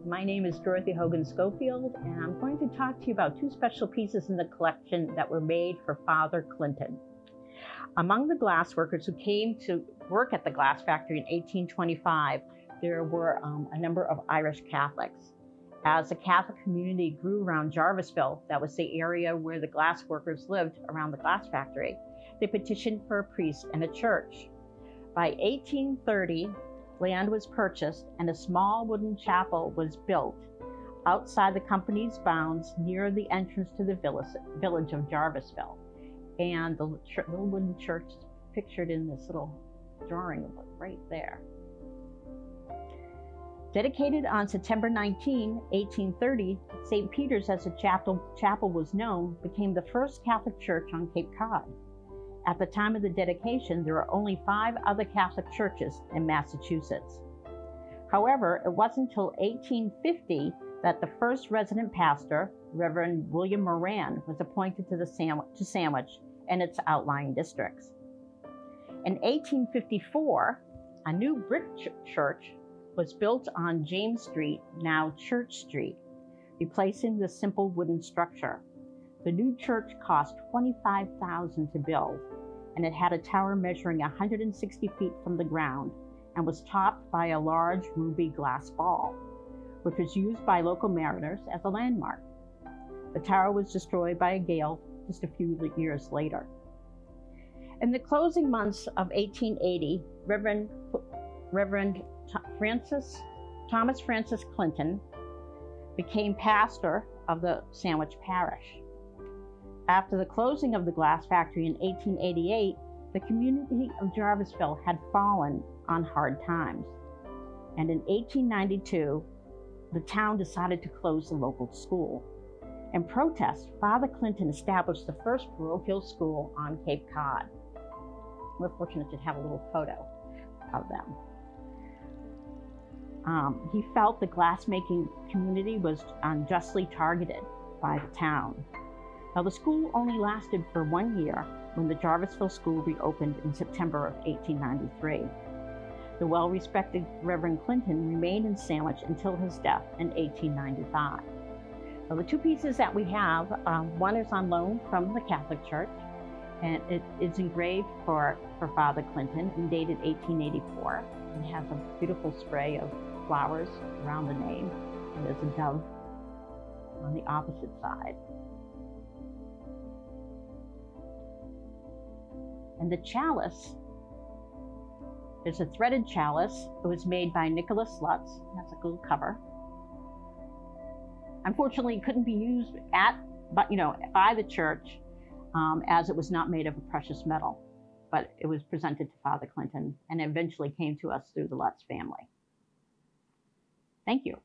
My name is Dorothy Hogan Schofield, and I'm going to talk to you about two special pieces in the collection that were made for Father Clinton. Among the glass workers who came to work at the glass factory in 1825, there were a number of Irish Catholics. As the Catholic community grew around Jarvisville, that was the area where the glass workers lived around the glass factory, they petitioned for a priest and a church. By 1830, land was purchased and a small wooden chapel was built outside the company's bounds near the entrance to the village of Jarvisville. And the little wooden church is pictured in this little drawing right there. Dedicated on September 19, 1830, St. Peter's, as the chapel was known, became the first Catholic church on Cape Cod. At the time of the dedication, there were only 5 other Catholic churches in Massachusetts. However, it wasn't until 1850 that the first resident pastor, Reverend William Moran, was appointed to Sandwich and its outlying districts. In 1854, a new brick church was built on James Street, now Church Street, replacing the simple wooden structure. The new church cost $25,000 to build, and it had a tower measuring 160 feet from the ground and was topped by a large ruby glass ball, which was used by local mariners as a landmark. The tower was destroyed by a gale just a few years later. In the closing months of 1880, Reverend Thomas Francis Clinton became pastor of the Sandwich Parish. After the closing of the glass factory in 1888, the community of Jarvisville had fallen on hard times. And in 1892, the town decided to close the local school. In protest, Father Clinton established the first parochial school on Cape Cod. We're fortunate to have a little photo of them. He felt the glassmaking community was unjustly targeted by the town. Now, the school only lasted for 1 year when the Jarvisville School reopened in September of 1893. The well-respected Reverend Clinton remained in Sandwich until his death in 1895. Now, the two pieces that we have, one is on loan from the Catholic Church, and it is engraved for Father Clinton and dated 1884. It has a beautiful spray of flowers around the name, and there's a dove on the opposite side. And the chalice is a threaded chalice. It was made by Nicholas Lutz. It has a little cover. Unfortunately, it couldn't be used by the church as it was not made of a precious metal. But it was presented to Father Clinton and eventually came to us through the Lutz family. Thank you.